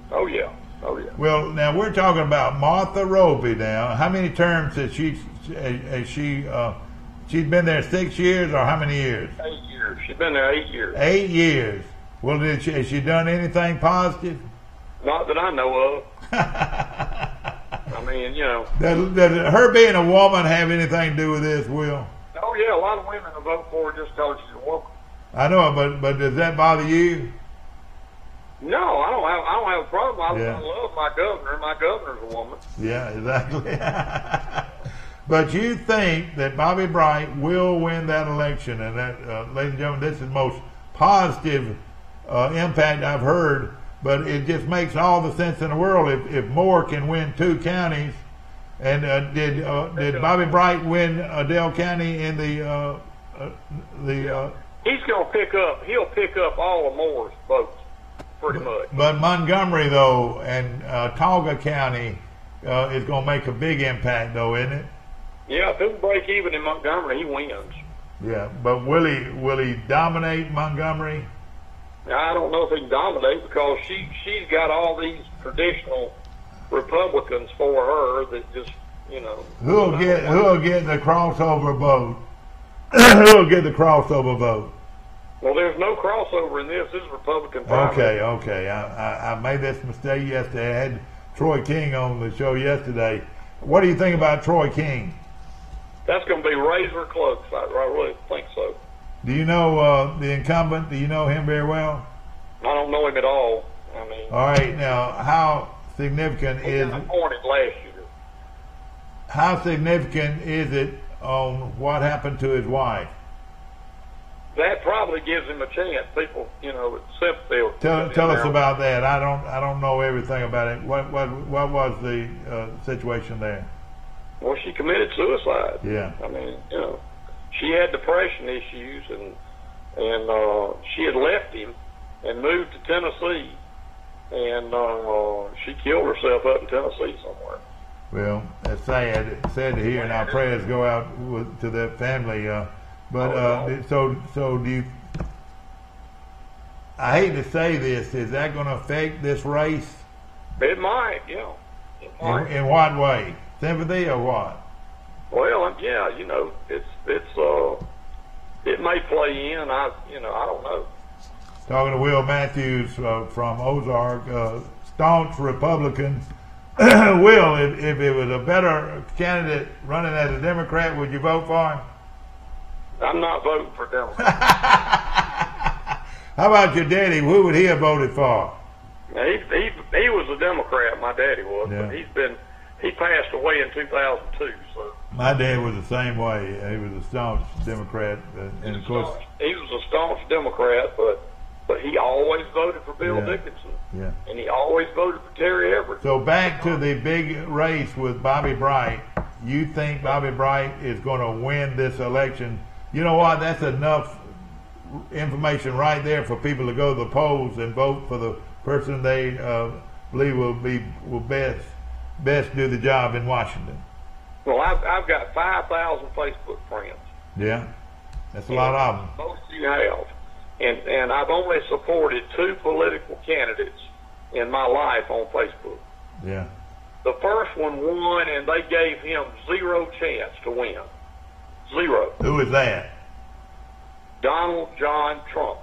Oh, yeah. Oh, yeah. Well, now we're talking about Martha Roby now. How many terms has she's been there 6 years or how many years? 8 years. She's been there 8 years. 8 years. Well, has she done anything positive? Not that I know of. I mean, Does her being a woman have anything to do with this, Will? Oh, yeah. A lot of women will vote for her just because she's a woman. I know, but does that bother you? No, I don't have a problem. I love my governor. My governor's a woman. Yeah, exactly. But you think that Bobby Bright will win that election, and that, ladies and gentlemen, this is the most positive impact I've heard. But it just makes all the sense in the world if Moore can win 2 counties. And did Bobby Bright win Dale County in the? He's going to pick up. He'll pick up all of Moore's votes. Pretty much. But Montgomery, though, and Autauga County is going to make a big impact, though, isn't it? Yeah, if he'll break even in Montgomery, he wins. Yeah, but will he dominate Montgomery? I don't know if he can dominate because she's got all these traditional Republicans for her that just, Who'll get the crossover vote? Who'll get the crossover vote? Well, there's no crossover in this. This is Republican primary. Okay. I made this mistake yesterday. I had Troy King on the show yesterday. What do you think about Troy King? That's going to be razor close. I really think so. Do you know the incumbent? Do you know him very well? I don't know him at all. I mean, all right, now how significant is got appointed last year. How significant is it on what happened to his wife? That probably gives him a chance. People, with sympathy. Tell us about that. I don't know everything about it. What was the situation there? Well, she committed suicide. Yeah. I mean, she had depression issues, and she had left him and moved to Tennessee, and she killed herself up in Tennessee somewhere. Well, that's sad to hear, and our prayers go out to that family. So do you? I hate to say this. Is that going to affect this race? It might, yeah. It might. In what way? Sympathy or what? Well, yeah, it may play in. I don't know. Talking to Will Matthews from Ozark, staunch Republican. Will, if it was a better candidate running as a Democrat, would you vote for him? I'm not voting for Democrats. How about your daddy? Who would he have voted for? He was a Democrat. My daddy was, yeah. But he passed away in 2002. So my dad was the same way. He was a staunch Democrat, and of course he was a staunch Democrat, but he always voted for Bill Dickinson. Yeah. And he always voted for Terry Everett. So back to the big race with Bobby Bright. You think Bobby Bright is going to win this election? You know what? That's enough information right there for people to go to the polls and vote for the person they believe will best do the job in Washington. Well, I've got 5,000 Facebook friends. Yeah, that's a lot of them. Most of you have. And I've only supported 2 political candidates in my life on Facebook. Yeah. The first one won, and they gave him 0 chance to win. 0. Who is that? Donald John Trump.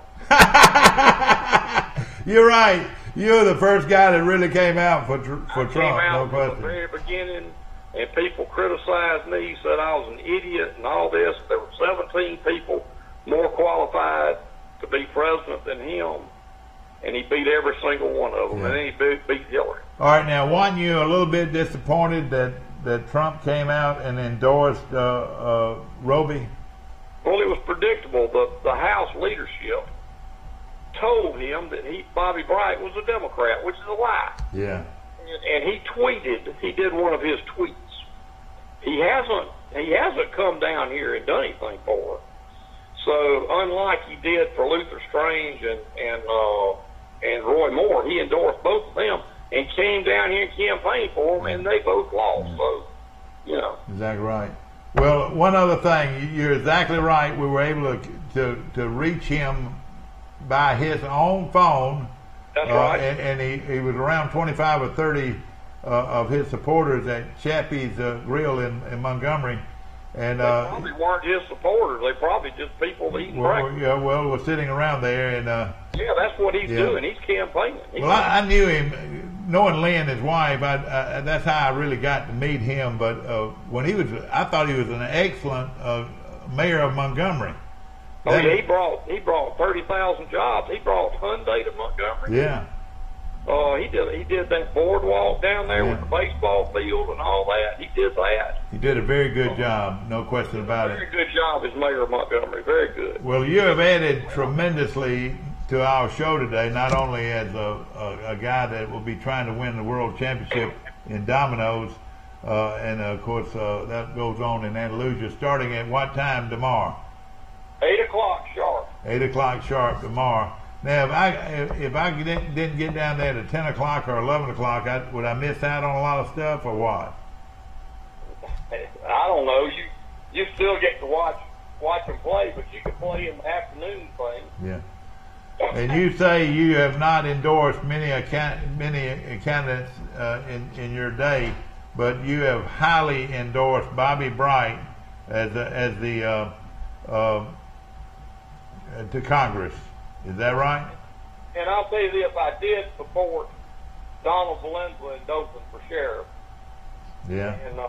You're right. You're the first guy that really came out for Trump. Came out no question. from the very beginning, and people criticized me, said I was an idiot and all this. There were 17 people more qualified to be president than him, and he beat every single one of them, and then he beat Hillary. All right, now, weren't you a little bit disappointed that Trump came out and endorsed Roby? Well, it was predictable. The House leadership told him that Bobby Bright was a Democrat, which is a lie. Yeah. And he tweeted. He did one of his tweets. He hasn't come down here and done anything for her. So unlike he did for Luther Strange and Roy Moore, he endorsed both of them and came down here and campaigned for them, and they both lost. So, Exactly right. Well, one other thing, you're exactly right. We were able to reach him by his own phone. That's right. And he was around 25 or 30 of his supporters at Chappie's Grill in Montgomery. And they probably weren't his supporters. They probably just people eating breakfast. Yeah, we're sitting around there, and yeah, that's what he's doing. He's campaigning. I knew him, knowing Lynn, his wife. That's how I really got to meet him. But when I thought he was an excellent mayor of Montgomery. He brought 30,000 jobs. He brought Hyundai to Montgomery. Yeah. He did that boardwalk down there with the baseball field and all that. He did that. He did a very good job, no question about it. Very good job as mayor of Montgomery. Very good. Well, you have added tremendously to our show today, not only as a guy that will be trying to win the world championship in dominoes, and of course that goes on in Andalusia, starting at what time tomorrow? 8 o'clock sharp. 8 o'clock sharp tomorrow. Now, if I didn't get down there to 10 o'clock or 11 o'clock, would I miss out on a lot of stuff or what? I don't know. You still get to watch them play, but you can play in the afternoon thing. Yeah. And you say you have not endorsed many candidates in your day, but you have highly endorsed Bobby Bright as the to Congress. Is that right? And I'll tell you this, I did support Donald Valenzuela in Dothan for sheriff. Yeah. And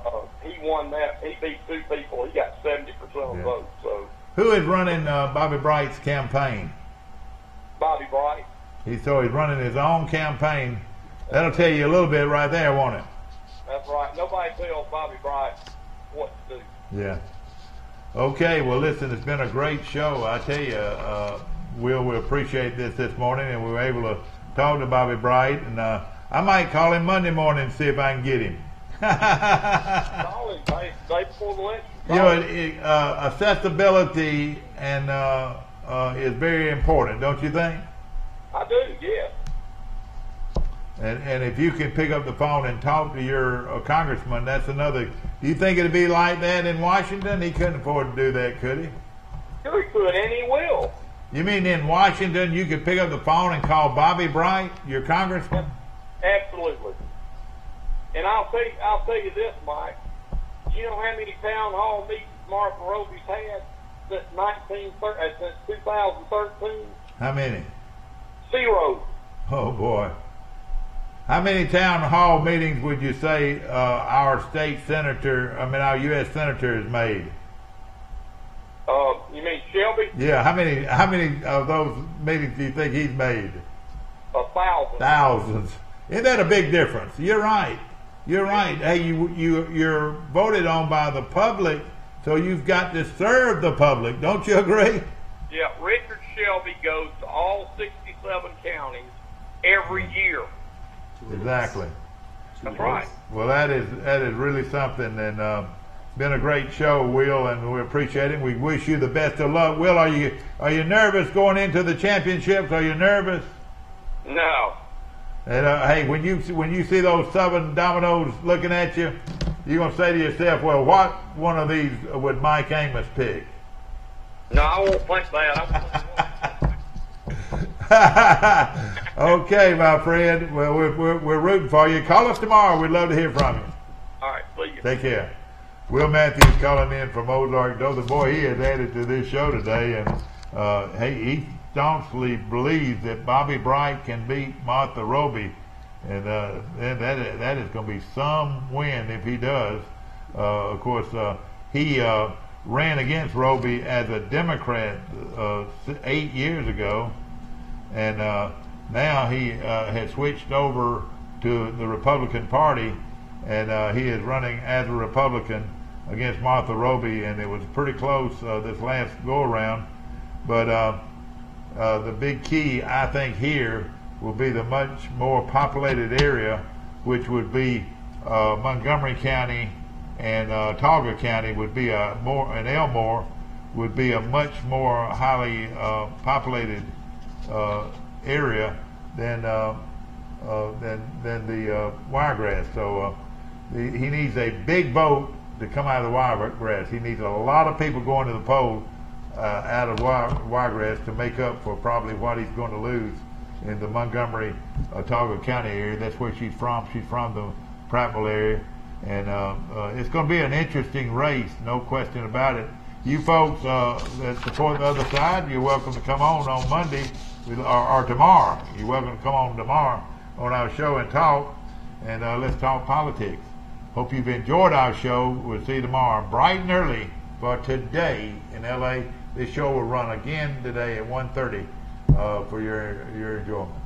he won that. He beat 2 people. He got 70% of the votes. So. Who is running Bobby Bright's campaign? Bobby Bright. He's running his own campaign. That'll tell you a little bit right there, won't it? That's right. Nobody tells Bobby Bright what to do. Yeah. Okay, well, listen, it's been a great show. I tell you, Will, we appreciate this morning, and we were able to talk to Bobby Bright, and I might call him Monday morning and see if I can get him. Call him day before the election. You know, accessibility and is very important, don't you think? I do, yeah. And if you can pick up the phone and talk to your congressman, that's another. Do you think it'd be like that in Washington? He couldn't afford to do that, could he? Sure he could, and he will. You mean in Washington you could pick up the phone and call Bobby Bright, your congressman? Absolutely. And I'll tell you this, Mike. You know how many town hall meetings Martha Roby's had since 2013? How many? 0. Oh boy. How many town hall meetings would you say our U.S. senator has made? You mean Shelby? Yeah. How many of those meetings do you think he's made? 1,000. Thousands. Isn't that a big difference? You're right. You're right. Hey, you're voted on by the public, so you've got to serve the public. Don't you agree? Yeah. Richard Shelby goes to all 67 counties every year. Exactly. That's right. Well, that is really something, and been a great show, Will, and we appreciate it. We wish you the best of luck. Will, are you nervous going into the championships? Are you nervous? No. And hey, when you see those Southern Dominoes looking at you, you're gonna say to yourself, "Well, what one of these would Mike Amos pick?" No, I won't think that. Okay, my friend. Well, we're rooting for you. Call us tomorrow. We'd love to hear from you. All right, see you. Take care. Will Matthews calling in from Ozark. The boy, he has added to this show today, and hey, he staunchly believes that Bobby Bright can beat Martha Roby, and that is going to be some win if he does. Of course, he ran against Roby as a Democrat 8 years ago, and now he has switched over to the Republican Party, and he is running as a Republican against Martha Roby, and it was pretty close this last go-around. But the big key, I think, here will be the much more populated area, which would be Montgomery County and Tolga County would be and Elmore would be a much more highly populated area than the Wiregrass. So he needs a big vote to come out of the Wiregrass. He needs a lot of people going to the poll out of Wiregrass to make up for probably what he's going to lose in the Montgomery, Tolga County area. That's where she's from. She's from the Prattville area. And it's going to be an interesting race, no question about it. You folks that support the other side, you're welcome to come on Monday or tomorrow. You're welcome to come on tomorrow on our show and talk, and let's talk politics. Hope you've enjoyed our show. We'll see you tomorrow bright and early for Today in L.A. This show will run again today at 1:30 for your enjoyment.